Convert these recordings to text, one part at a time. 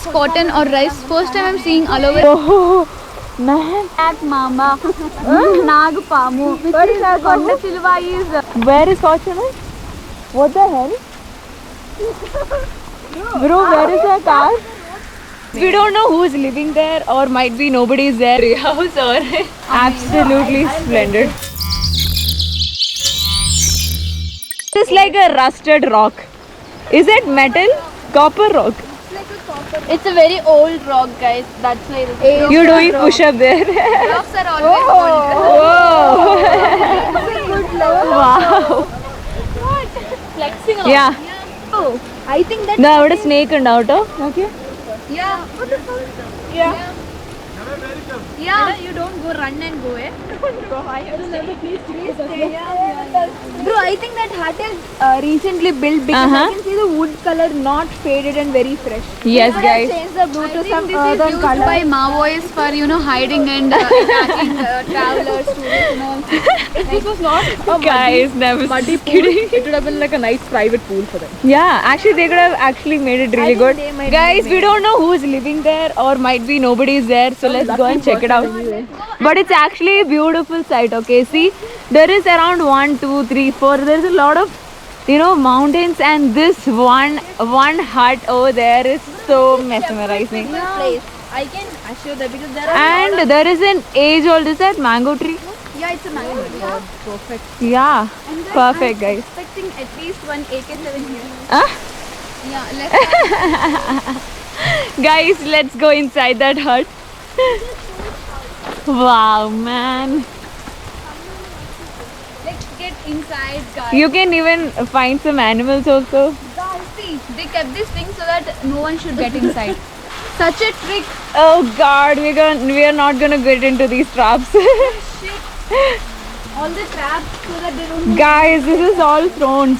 Cotton or rice. First time I'm seeing aloe vera. Oh, man. Black mama. Nagpamu. What is Nagpamu? Silva is. Where is Fortuner? What the hell? Bro, where is our car? We don't know who's living there, or might be nobody is there. House or absolutely splendid. It's like a rusted rock. Is it metal? Copper rock. It's a very old rock, guys. That's why it's You're doing push-up there. rocks are always old. Whoa! Wow! Flexing. Yeah. Oh, I think that. No, what a snake and out. Okay. Yeah. What the fuck? Yeah. Yeah. You don't go run and go, eh? Don't go. I have to please stay. Bro, I think that hut is recently built because I can see the wood color not faded and very fresh. Yes, guys. Change the blue to some other color. By Maoists for hiding and attacking travelers, tourists and all. If this was not a Guys, never muddy pool, kidding. it would have been like a nice private pool for them. Yeah, actually they could have actually made it really good. Guys, we don't know who's living there, or might be nobody is there. So let's go and check it out. But it's actually a beautiful sight. Okay, see, there is around 1, 2, 3, 4. There's a lot of mountains, and this one hut over there is so mesmerizing. Place. I can assure that because there are And there is an age-old, is that mango tree? yeah, it's a mango tree. Perfect. Yeah, perfect, guys. Expecting at least one AK-7 here. Huh? Yeah, let's Guys, let's go inside that hut. Wow, man. let's get inside, guys. You can even find some animals also. Guys, see, they kept this thing so that no one should get inside. Such a trick. Oh God, we are not gonna get into these traps. Shit. All the traps so that they don't. Guys, this is all thrones.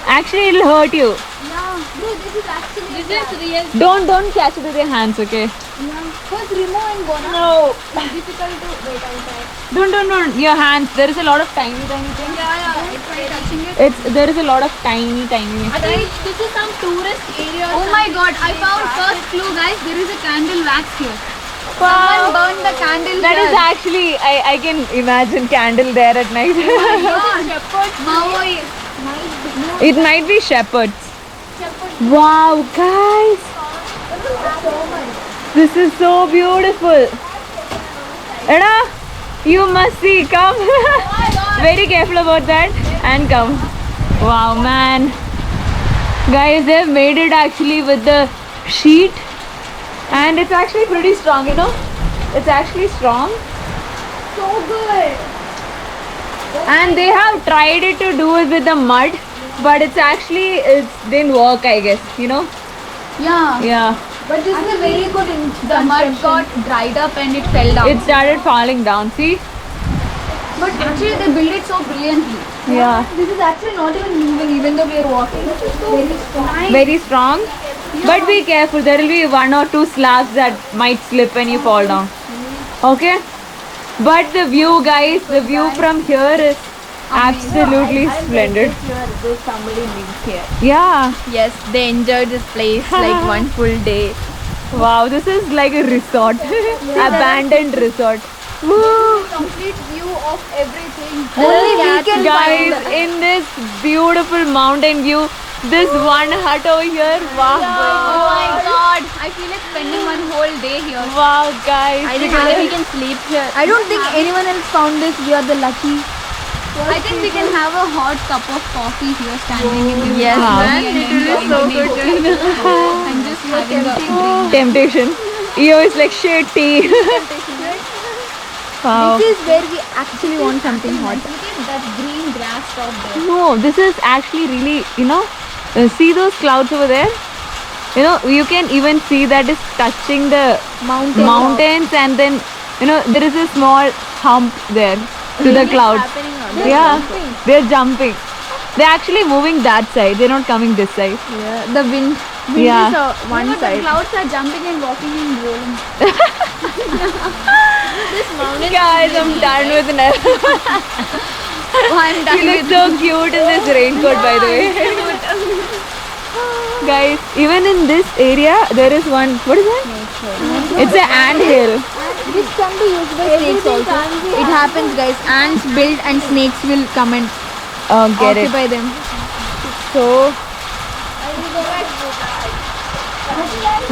Actually it'll hurt you. Yeah, bro, this is actually. This is real. Don't catch it with your hands, okay? Yeah. First, Remo and Bona. No. Difficult to wait outside. Don't. Your hands. There is a lot of tiny things. Yeah. It's like touching it. There is a lot of tiny. I think this is some tourist area. Oh my God! I found first clue, guys. There is a candle wax here. Someone burned the candle. That here. is actually, I can imagine candle there at night. Shepherd. Maoi. It might be shepherds. Shepherd. Wow, guys. This is so beautiful. Eda, you must see. Come. Very careful about that. And come. Wow, man. Guys, they've made it actually with the sheet. And it's actually pretty strong, It's actually strong. So good. And they have tried it to do it with the mud. But it didn't work, I guess, Yeah. Yeah. But this is a very good. The mud got dried up and it fell down. It started falling down, see? But actually, they built it so brilliantly. Yeah. This is actually not even moving, even though we are walking. This is so very strong. Very strong. But be careful, there will be 1 or 2 slabs that might slip when you fall down. Okay? But the view, guys, the view from here is absolutely splendid. There's somebody lives here. Yeah. Yes, they enjoyed this place like one full day. Wow, this is like a resort. Abandoned resort. Woo. Complete view of everything. Only we can guys, in this beautiful mountain view, this one hut over here. Wow. Oh my God! I feel like spending one whole day here. Wow, guys. I think we can sleep here. I don't think anyone else found this. We are the lucky. I think we can have a hot cup of coffee here standing in the Yes, man. man. It will be so good. And just having a drink. Temptation. Eo is like shit tea. Wow. This is where we actually want something hot. Look at that green grass top there. No, this is actually really, see those clouds over there? You can even see that it's touching the mountains, and then, there is a small hump there to the clouds. Yeah, they're jumping. They're actually moving that side. They're not coming this side. Yeah, the wind Yeah. is one side. The clouds are jumping and walking and rolling. This mountain. Guys, I'm done with it. I'm done You look with so cute in this raincoat, by the way. guys, even in this area, there is one. What is that? It's an ant hill. This can be used by snakes also. It happens, guys. Ants build and snakes will come and Get it. occupy them. So,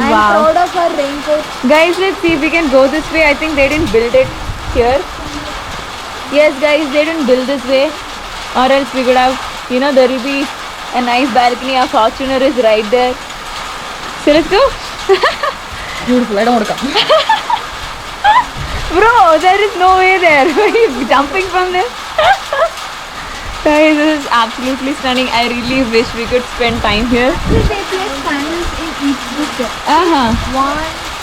I'm Wow. proud of our raincoat. guys, let's see if we can go this way. I think they didn't build it here. Yes, guys, they didn't build this way, or else we could have, there will be a nice balcony. Our Fortuner is right there. So let's go. Beautiful. I don't want to come. Bro, there is no way there. Are you jumping from there? Guys, this is absolutely stunning. I really wish we could spend time here. They place candles in each book. Uh-huh. 1,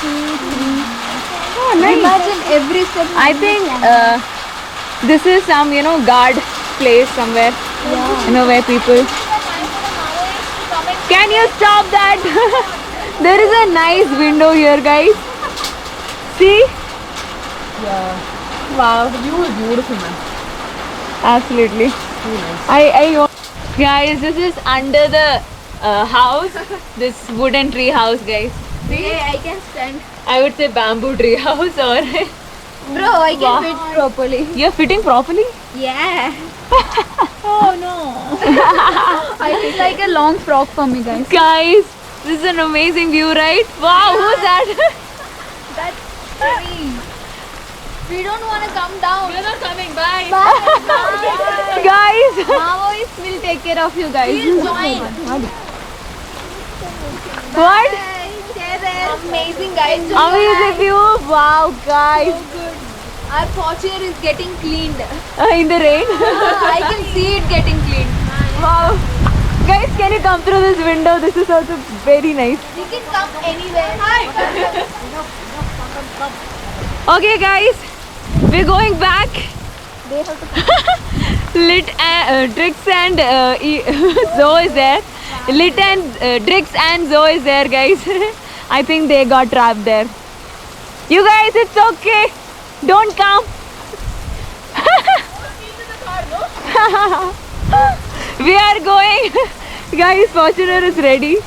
2, 3. Oh, nice. Imagine every step. I think this is some, guard place somewhere. Where people. Can you stop that? There is a nice window here, guys. See? Wow. The view is beautiful, man. Absolutely. Guys, this is under the house. This wooden tree house, guys. See, I can stand. I would say bamboo tree house or Bro, I can fit properly. you're fitting properly. Yeah. Oh no. I feel like a long frock for me, guys. Guys, this is an amazing view, right? Wow, who's that? That's funny. We don't want to come down. We're not coming, bye. Bye. Guys, Maoists will take care of you guys. what? Amazing, guys. Amazing view. Wow, guys. Our Fortuner is getting cleaned. In the rain. I can see it getting cleaned. Wow. Guys, can you come through this window? This is also very nice. We can come anywhere. Hi. Okay, guys, we're going back. They have to Drix and Zoe is there. Lit and Drix and Zoe is there, guys. I think they got trapped there. You guys, it's okay. Don't come. We are going. Guys, Fortuner is ready.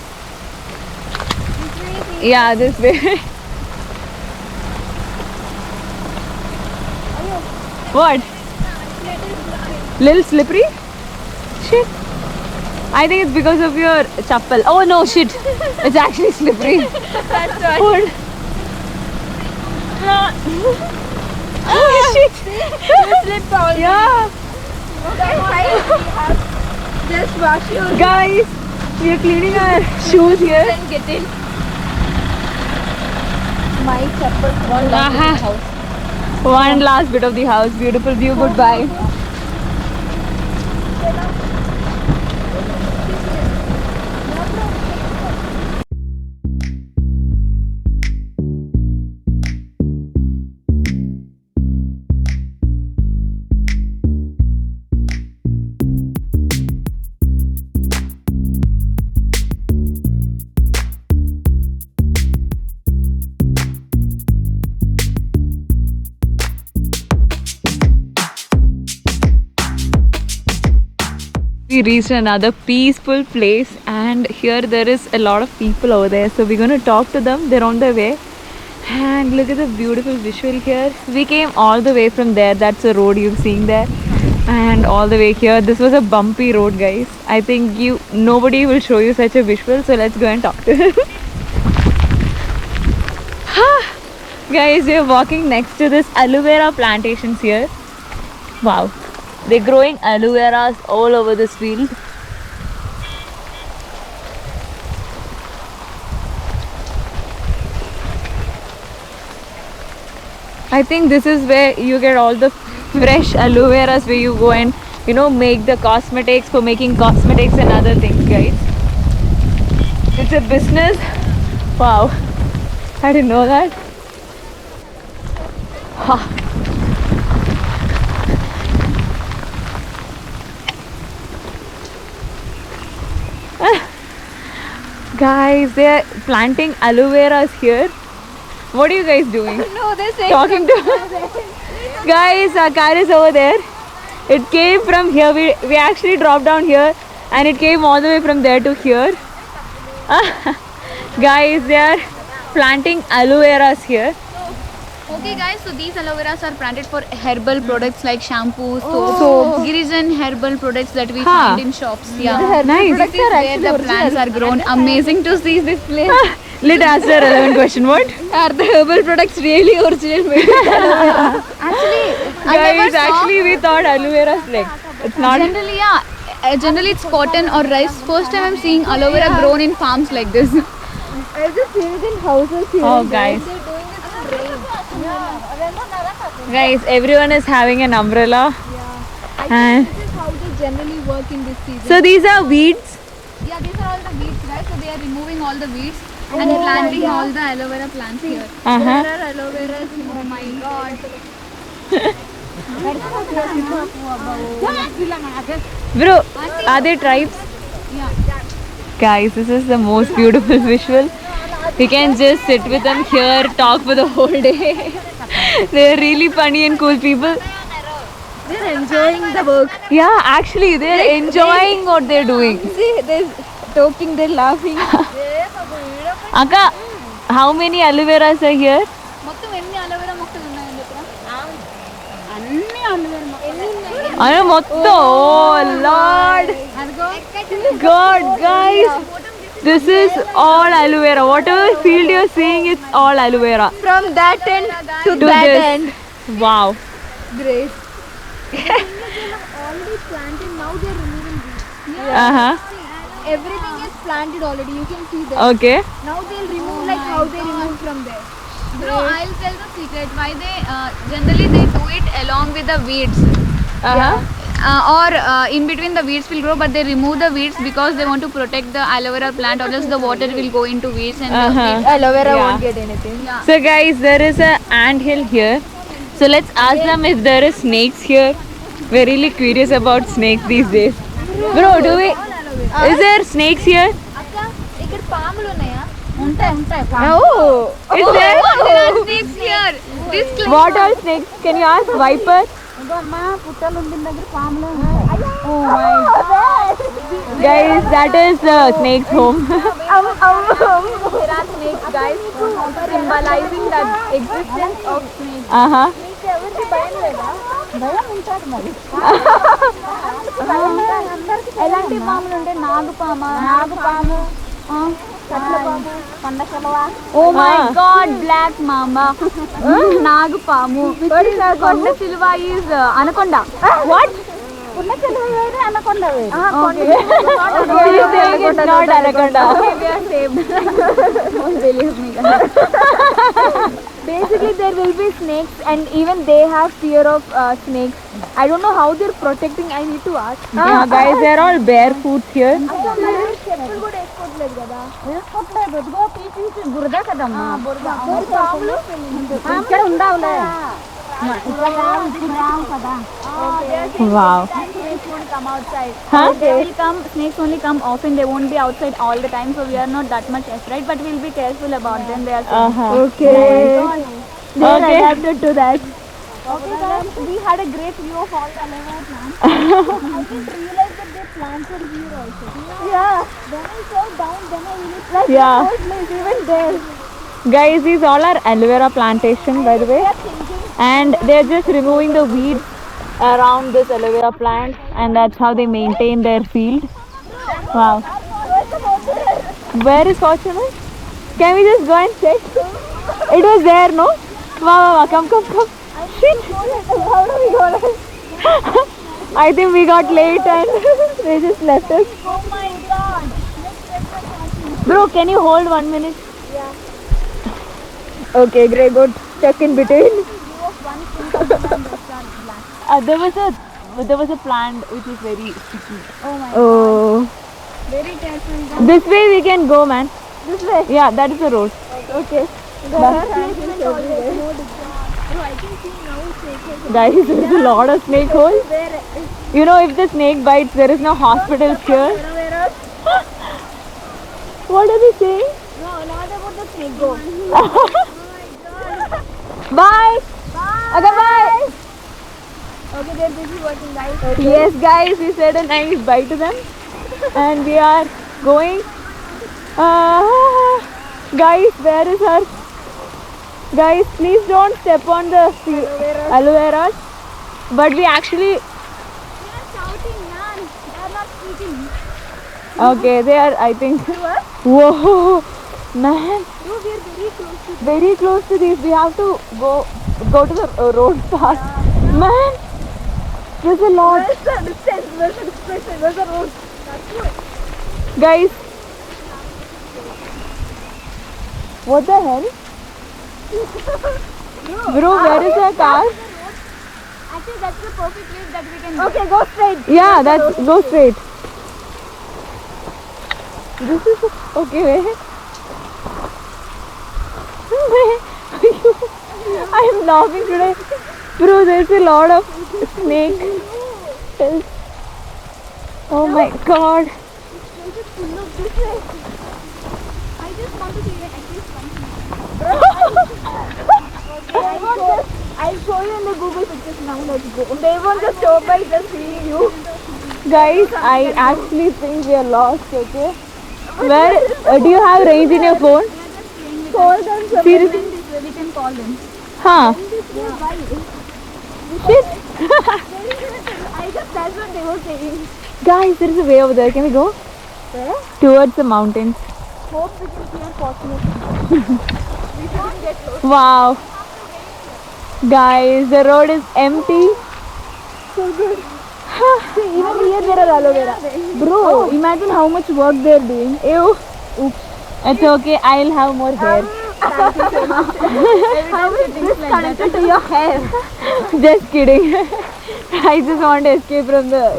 Yeah, this way. What? Little slippery? Shit. I think it's because of your chappal. Oh no, shit. It's actually slippery. That's right. Hold. Oh shit. You slipped already. Yeah. Just wash your Guys, we are cleaning our shoes here. and get in. My chapel. One last bit of the house. Beautiful view. Goodbye. We reached another peaceful place, and here there is a lot of people over there, so we're going to talk to them. They're on their way, and look at the beautiful visual here. We came all the way from there. That's the road you're seeing there, and all the way here. This was a bumpy road, guys. I think nobody will show you such a visual, so let's go and talk to them. Guys, we are walking next to this aloe vera plantations here. Wow. They're growing aloe veras all over this field. I think this is where you get all the fresh aloe veras, where you go and make the cosmetics, for making cosmetics and other things, guys. It's a business. Wow, I didn't know that. Ha. Guys, they are planting aloe veras here. What are you guys doing? No, they say Talking to guys, our car is over there. It came from here. We actually dropped down here, and it came all the way from there to here. Guys, they are planting aloe veras here. Okay guys, so these aloe veras are planted for herbal products like shampoo, soap, Girijan herbal products that we find in shops. Yeah. Nice. This is where the plants are grown. Amazing to see this place. Let's ask the relevant question. What? Are the herbal products really original made with aloe vera? Actually, Guys, actually we thought aloe vera is like, it's not. Generally, yeah. Generally it's cotton or rice. First time I'm seeing aloe vera grown in farms like this. I've just seen it in houses here. Oh guys. They're doing it in rain. Guys, everyone is having an umbrella. And This is how they generally work in this season. so these are weeds. Yeah, these are all the weeds, right? So they are removing all the weeds and planting all the aloe vera plants here. Uh-huh. There are aloe veras. Oh my god. Bro, are they tribes? Yeah. Guys, this is the most beautiful visual. We can just sit with them here, talk for the whole day. They're really funny and cool people. They're enjoying the work. Yeah, actually, they're enjoying what they're doing. See, they're talking, they're laughing. Akka, how many aloe veras are here? మొత్తం ఎన్ని aloe vera మొక్కలు ఉన్నాయండి ఇక్కడ? Ano motto? Oh Lord! God, guys! This is all aloe vera. Whatever field you're seeing, it's all aloe vera. From that end to To that this. end. Wow. Great. Already planted, now they're removing these. Uh-huh. Everything is planted already, you can see that. Okay. Now they'll remove like how they remove from there. Bro, I'll tell the secret why they generally they do it along with the weeds. Uh-huh. Or in between the weeds will grow, but they remove the weeds because they want to protect the aloe vera plant, or else the water will go into weeds and the Uh-huh. weeds. Aloe vera Yeah. won't get anything. Yeah. So guys, there is a ant hill here. So let's ask them if there is snakes here. We're really curious about snakes these days. Bro, do we? Is there snakes here? అక్క ఇక్కడ పాములు ఉన్నాయా? Oh, is there? There are snakes here. This What are snakes? Can you ask? Viper? అమ్మా పుట్టలు ఉండిన దగ్గర పాములు Oh my god. Guys, that is the snake's home. There are snakes, guys, symbolizing the existence of snakes. Uh-huh. మీకు ఎవరికి భయం లేదా? భయం ఉంటుంది మరి. ఎలాంటి పాములు ఉంటాయి? నాగుపాము, కట్లపాము, పండకలవా. Oh my Ah. god, black mama. Nagapamu. Konda silva is anaconda. What? ఉన్న చెలువ వేరే అనకొండ వేరే. She's saying it's not anaconda. We are saved. Don't believe me, guys. Basically, there will be snakes, and even they have fear of snakes. I don't know how they're protecting. I need to ask. Yeah, guys, they're all barefoot here. చెప్పులు కూడా వేసుకోవట్లేదు కదా. వేసుకోవట్లేదు. ఇదిగో PPC బురద కదమ్మా. బురద. పాములు ఇక్కడ ఉండవులే. ఇక్కడ రావు కదా. Wow. Snakes won't come outside. Huh? They will come. Snakes only come often. They won't be outside all the time. So we are not that much afraid. But we'll be careful about them. They are. Uh-huh. Okay. They're Okay. adapted to that. Okay, guys, we had a great view of all the aloe vera plants. I didn't realize that they planted here also. Yeah. When I saw down, then I realized like Yeah. the whole place, even there. Guys, these all are aloe vera plantation, by the way. And they're just removing the weeds around this aloe vera plant, and that's how they maintain their field. Wow. Where is Fortuner? Can we just go and check? It was there, no? Wow, come. Shit. How do we go there? I think we got late and they just left us. Oh my god. Bro, can you hold 1 minute? Yeah. Okay, great. Good. Check in between. There was a plant which is very sticky. Oh. Very careful. This way we can go, man. This way. Yeah, that is the road. Okay. Guys, there's a lot of snake holes. You know, if the snake bites, there is no hospital here. What are they saying? No, not about the snake. Go. Bye. Okay, bye. Okay, they're busy working, guys. Yes, guys, we said a nice bye to them. And we are going. Guys, where is her? Guys, please don't step on the aloe veras. But we actually. They are shouting, man. They are not eating. Okay, they are, I think. Whoa, man. No, we are very close to Very close to these. We have to go to the road path. Man, there's a lot. Where's the distance? Where's the distance? Where's the road? That's good. Guys, what the hell? Bro, where is the car? Actually, that's the perfect place that we can. Okay, go straight. Yeah, that's go straight. This is okay. Wait. I am laughing today, bro. There's a lot of snake. Oh my god. I just want to see at least one thing. I'll show you in the Google pictures now. Let's go. They won't just show by just seeing you. Guys, I actually think we are lost. Okay. Where do you have range in your phone? Call them. Seriously? We can call them. Huh? Shit. I guess that's what they were saying. Guys, there is a way over there. Can we go? Where? Towards the mountains. Hope we can see unfortunately. We shouldn't get close. Wow. Guys, the road is empty. So good. See, even here there are aloe vera. Bro, imagine how much work they're doing. Ew. Oops. It's okay. I'll have more hair. Thank you so much. How is this connected to your hair? Just kidding. I just want to escape from the,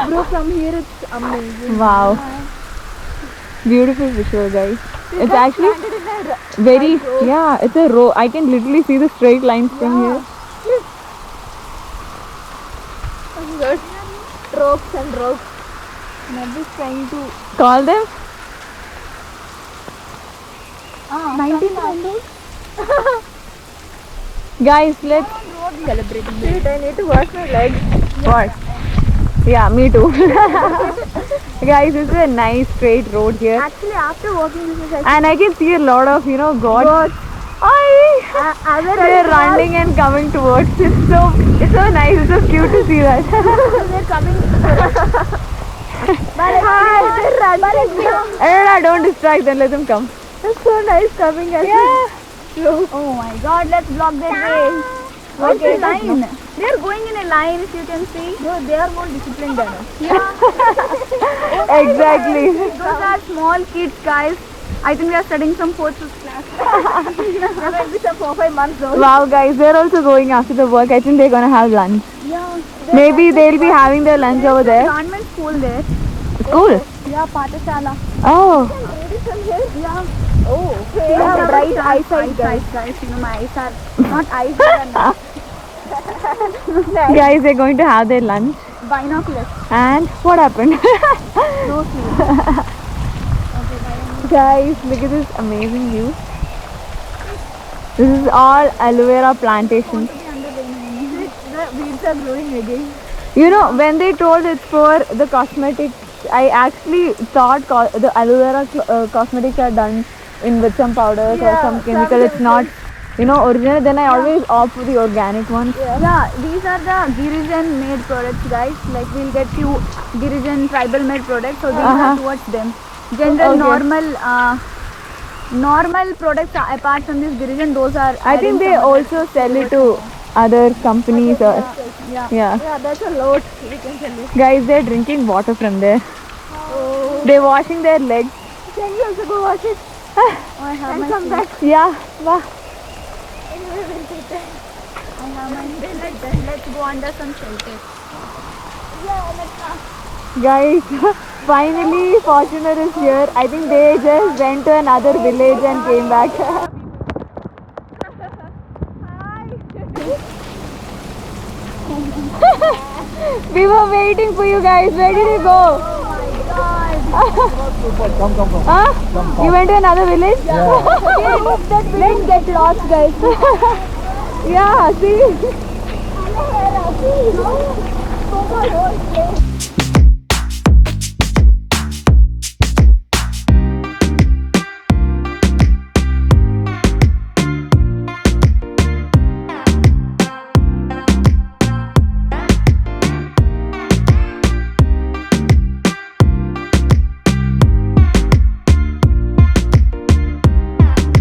Bro, from here it's amazing. Wow. Beautiful visual, guys. It's actually very, yeah, it's a row. I can literally see the straight lines from here. Good. Ropes and ropes. I'm just trying to. Call them? 1900. Guys, let's Celebrating. Wait, I need to wash my legs. What? Yeah, me too. Guys, this is a nice straight road here. Actually, after walking this is And I can see a lot of, gods. God. They're running and coming towards. It's so nice. It's so cute to see that. They're coming. Don't distract them. Let them come. It's so nice coming as Yeah. Oh my god, let's block their way. Okay, line. They are going in a line if you can see. No, they are more disciplined than us. Exactly. Those are small kids, guys. I think they are studying from 4th class. There might be some 4-5 months old. Wow, guys, they're also going after the work. I think they're gonna have lunch. Yeah. Maybe they'll be having their lunch over there. Government school there. Cool. Yeah, Pathashala. Oh. Yeah. Oh, okay. They have bright eyesight, guys. My eyes are not eyes, they are not. Guys, they're going to have their lunch. Binoculars. And what happened? No sleep. Guys, look at this amazing view. This is all aloe vera plantations. The weeds are growing again. When they told it's for the cosmetics, I actually thought the aloe vera cosmetics are done with some powders or some chemical. It's not, original. Then I always opt for the organic ones. Yeah, these are the Girijan made products, guys. Like we'll get few Girijan tribal made products, so these are towards them. General normal products apart from this Girijan, those are. I think they also sell it to other companies or Yeah, that's a lot. We can tell you. Guys, they're drinking water from there. Oh. They're washing their legs. Can you also go wash it? I have my come back. Yeah, wow. Anyway, we'll take that. I have my let's go under some shelter. Yeah, let's go. Guys, finally Fortuner is here. I think they just went to another village and came back. We were waiting for you guys. Where did you go? Come. Huh? You went to another village? Yeah. I hope that we didn't get lost, guys. Yeah, see? See?